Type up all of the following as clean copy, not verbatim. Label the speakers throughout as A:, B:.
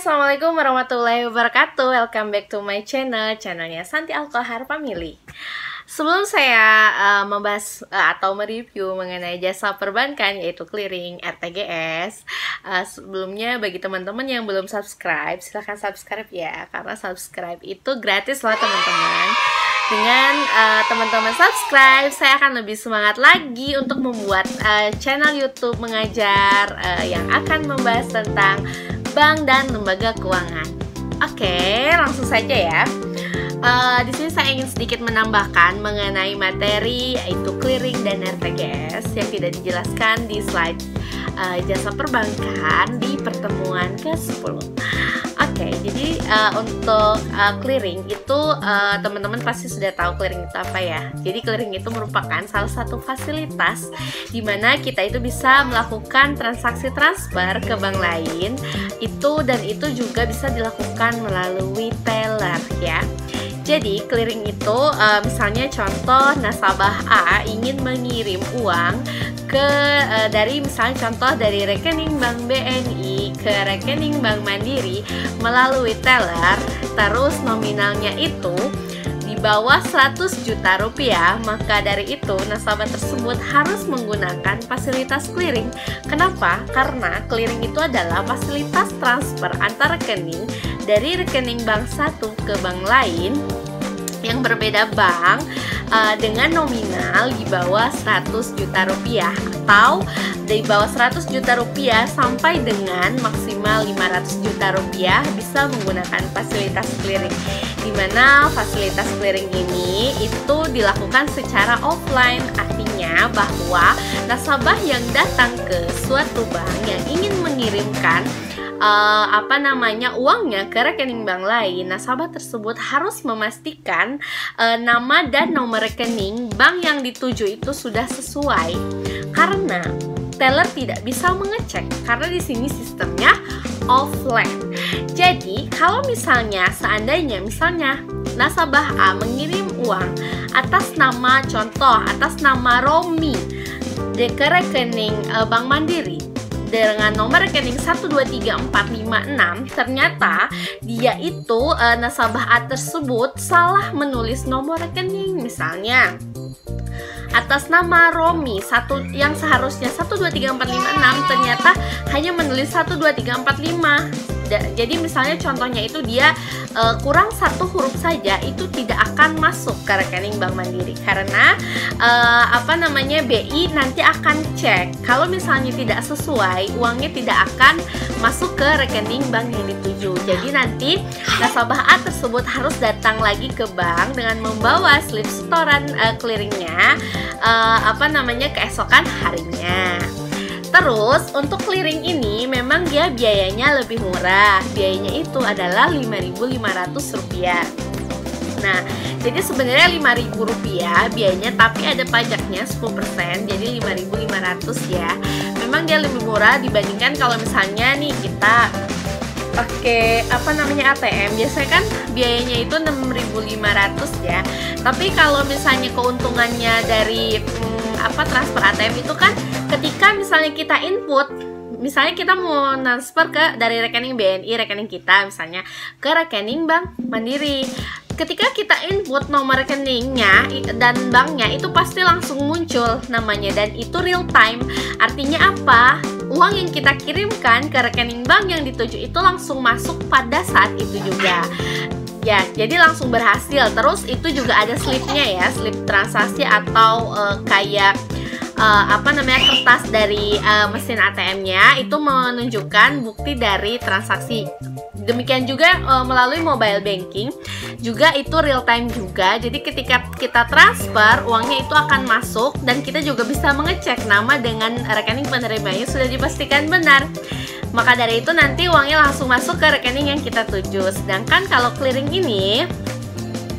A: Assalamualaikum warahmatullahi wabarakatuh. Welcome back to my channelnya Santi Alkohar Family. Sebelum saya membahas atau mereview mengenai jasa perbankan yaitu clearing RTGS, sebelumnya bagi teman-teman yang belum subscribe, silahkan subscribe ya, karena subscribe itu gratis loh teman-teman. Dengan teman-teman subscribe, saya akan lebih semangat lagi untuk membuat channel YouTube mengajar yang akan membahas tentang bank dan lembaga keuangan. Oke, langsung saja ya. Di sini saya ingin sedikit menambahkan mengenai materi yaitu clearing dan RTGS yang tidak dijelaskan di slide jasa perbankan di pertemuan ke-10. Oke, jadi untuk clearing itu teman-teman pasti sudah tahu clearing itu apa ya. Jadi clearing itu merupakan salah satu fasilitas di mana kita itu bisa melakukan transaksi transfer ke bank lain dan itu juga bisa dilakukan melalui teller ya. Jadi clearing itu misalnya contoh nasabah A ingin mengirim uang dari misalnya contoh dari rekening Bank BNI ke rekening Bank Mandiri melalui teller, terus nominalnya itu di bawah 100 juta rupiah, maka dari itu nasabah tersebut harus menggunakan fasilitas clearing. Kenapa? Karena clearing itu adalah fasilitas transfer antar rekening dari rekening bank satu ke bank lain yang berbeda bank dengan nominal di bawah 100 juta rupiah atau dari bawah 100 juta rupiah sampai dengan maksimal 500 juta rupiah bisa menggunakan fasilitas clearing, di mana fasilitas clearing ini itu dilakukan secara offline, artinya bahwa nasabah yang datang ke suatu bank yang ingin mengirimkan uangnya ke rekening bank lain, nasabah tersebut harus memastikan nama dan nomor rekening bank yang dituju itu sudah sesuai, karena teller tidak bisa mengecek karena di sini sistemnya offline. Jadi kalau misalnya seandainya nasabah A mengirim uang atas nama Romi ke rekening Bank Mandiri dengan nomor rekening 123456, ternyata dia itu nasabah A tersebut salah menulis nomor rekening, misalnya atas nama Romi yang seharusnya 123456 ternyata hanya menulis 12345. Jadi misalnya contohnya itu dia kurang satu huruf saja, itu tidak akan masuk ke rekening Bank Mandiri karena BI nanti akan cek kalau misalnya tidak sesuai, uangnya tidak akan masuk ke rekening bank yang dituju. Jadi nanti nasabah A tersebut harus datang lagi ke bank dengan membawa slip setoran clearingnya keesokan harinya. Terus untuk clearing ini memang dia biayanya lebih murah. Biayanya itu adalah Rp5.500. Nah, jadi sebenarnya Rp5.000 biayanya, tapi ada pajaknya 10%, jadi Rp5.500 ya. Memang dia lebih murah dibandingkan kalau misalnya nih kita pakai ATM. Biasanya kan biayanya itu Rp6.500 ya. Tapi kalau misalnya keuntungannya dari transfer ATM itu kan ketika misalnya kita input, misalnya kita mau transfer dari rekening BNI, rekening kita misalnya ke rekening Bank Mandiri. Ketika kita input nomor rekeningnya dan banknya itu pasti langsung muncul namanya dan itu real time. Artinya apa? Uang yang kita kirimkan ke rekening bank yang dituju itu langsung masuk pada saat itu juga. Ya, jadi langsung berhasil. Terus itu juga ada slipnya ya, slip transaksi atau kertas dari mesin ATM-nya itu menunjukkan bukti dari transaksi. Demikian juga melalui mobile banking juga itu real time juga. Jadi ketika kita transfer, uangnya itu akan masuk dan kita juga bisa mengecek nama dengan rekening penerimanya sudah dipastikan benar. Maka dari itu nanti uangnya langsung masuk ke rekening yang kita tuju. Sedangkan kalau clearing ini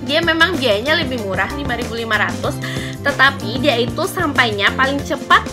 A: dia memang biayanya lebih murah, Rp5.500, tetapi dia itu sampainya paling cepat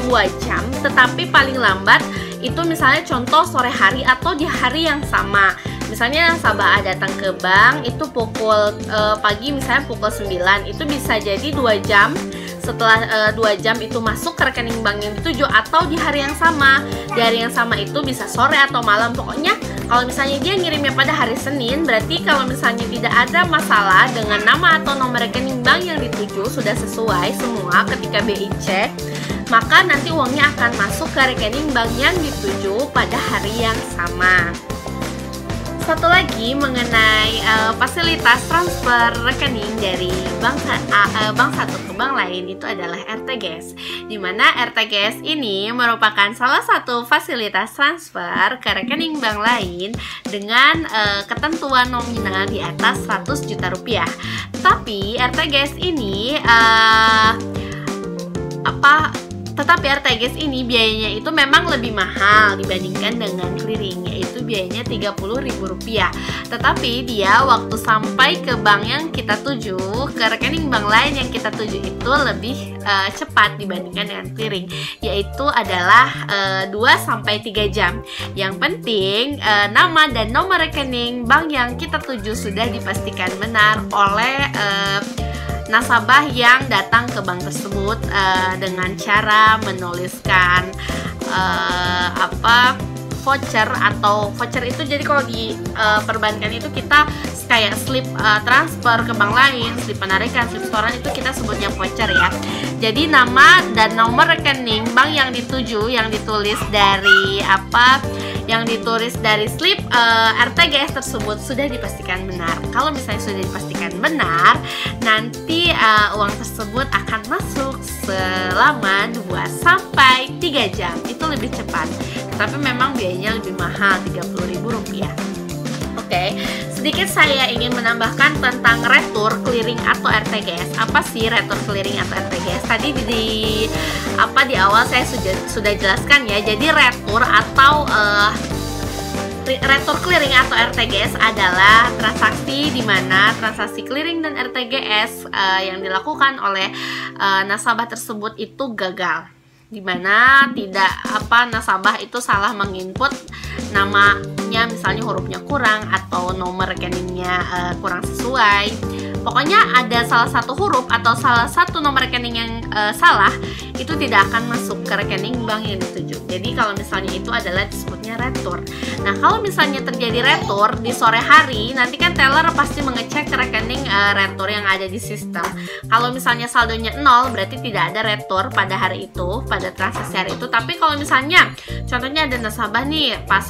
A: 2 jam, tetapi paling lambat itu misalnya contoh sore hari atau di hari yang sama. Misalnya nasabah datang ke bank itu pukul pagi, misalnya pukul 9, itu bisa jadi 2 jam setelah 2 jam itu masuk ke rekening bank yang dituju, atau di hari yang sama. Di hari yang sama itu bisa sore atau malam. Pokoknya kalau misalnya dia ngirimnya pada hari Senin, berarti kalau misalnya tidak ada masalah dengan nama atau nomor rekening bank yang dituju, sudah sesuai semua ketika BI cek, maka nanti uangnya akan masuk ke rekening bank yang dituju pada hari yang sama. Satu lagi mengenai fasilitas transfer rekening dari bank satu ke bank lain, itu adalah RTGS, di mana RTGS ini merupakan salah satu fasilitas transfer ke rekening bank lain dengan ketentuan nominal di atas 100 juta rupiah. Tapi RTGS ini Tetapi RTGS ini biayanya itu memang lebih mahal dibandingkan dengan clearing, yaitu biayanya Rp30.000. Tetapi dia waktu sampai ke bank yang kita tuju, ke rekening bank lain yang kita tuju itu lebih cepat dibandingkan dengan clearing, yaitu adalah 2-3 jam. Yang penting nama dan nomor rekening bank yang kita tuju sudah dipastikan benar oleh nasabah yang datang ke bank tersebut dengan cara menuliskan voucher itu. Jadi kalau di perbankan itu kita kayak slip transfer ke bank lain, slip penarikan, slip setoran, itu kita sebutnya voucher ya. Jadi nama dan nomor rekening bank yang dituju yang ditulis dari slip RTGS tersebut sudah dipastikan benar. Kalau misalnya sudah dipastikan benar, nanti uang tersebut akan masuk selama 2-3 jam. Itu lebih cepat. Tapi memang biayanya lebih mahal, Rp30.000. Oke, sedikit saya ingin menambahkan tentang retur, clearing atau RTGS. Apa sih retur, clearing atau RTGS? Tadi di awal saya sudah jelaskan ya. Jadi retur atau retur clearing atau RTGS adalah transaksi di mana transaksi clearing dan RTGS yang dilakukan oleh nasabah tersebut itu gagal, di mana nasabah itu salah menginput namanya, misalnya hurufnya kurang atau nomor rekeningnya kurang sesuai. Pokoknya ada salah satu huruf atau salah satu nomor rekening yang salah, itu tidak akan masuk ke rekening bank yang dituju. Jadi kalau misalnya itu adalah disebutnya retur. Nah, kalau misalnya terjadi retur di sore hari, nanti kan teller pasti mengecek ke rekening retur yang ada di sistem. Kalau misalnya saldonya 0, berarti tidak ada retur pada hari itu, pada transaksi hari itu. Tapi kalau misalnya contohnya ada nasabah nih pas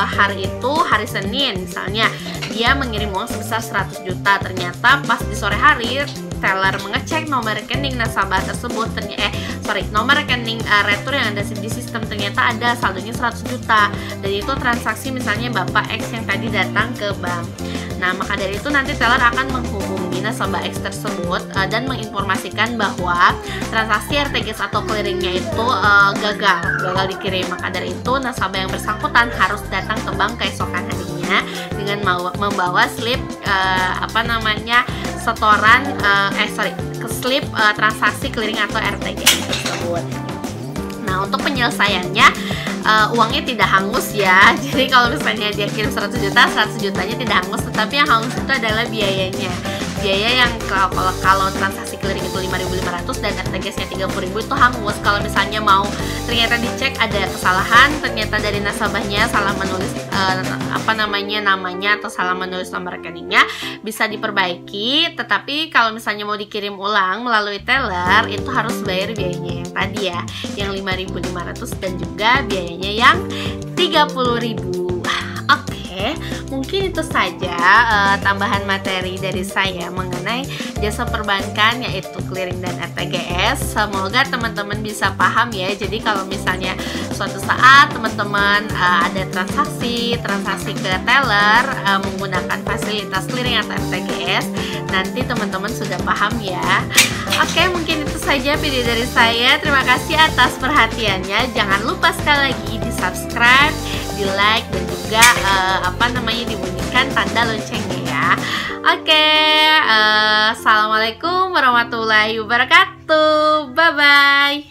A: hari itu, hari Senin misalnya, dia mengirim uang sebesar 100 juta, ternyata pas di sore hari teller mengecek nomor rekening nasabah tersebut, nomor rekening retur yang ada di sistem, ternyata ada saldonya 100 juta, dan itu transaksi misalnya Bapak X yang tadi datang ke bank. Nah, maka dari itu nanti teller akan menghubungi nasabah X tersebut dan menginformasikan bahwa transaksi RTGS atau clearingnya itu gagal dikirim. Maka dari itu nasabah yang bersangkutan harus datang ke bank keesokan harinya dengan membawa slip slip transaksi clearing atau RTGS tersebut. Nah, untuk penyelesaiannya uangnya tidak hangus ya. Jadi kalau misalnya dia kirim 100 jutanya tidak hangus, tetapi yang hangus itu adalah biayanya. Biaya yang kalau transaksi clearing itu 5.500 dan RTGS-nya 30.000 itu hangus. Kalau misalnya ternyata dicek ada kesalahan, ternyata dari nasabahnya salah menulis namanya atau salah menulis nomor rekeningnya, bisa diperbaiki. Tetapi kalau misalnya mau dikirim ulang melalui teller, itu harus bayar biayanya yang tadi ya, yang 5.500 dan juga biayanya yang 30.000. Oke, mungkin itu saja tambahan materi dari saya mengenai jasa perbankan, yaitu clearing dan RTGS. Semoga teman-teman bisa paham ya. Jadi kalau misalnya suatu saat teman-teman ada transaksi ke teller menggunakan fasilitas clearing atau RTGS, nanti teman-teman sudah paham ya. Oke, mungkin itu saja video dari saya. Terima kasih atas perhatiannya. Jangan lupa sekali lagi di subscribe, di like, dan juga dibunyikan tanda loncengnya ya. Oke, assalamualaikum warahmatullahi wabarakatuh. Bye bye.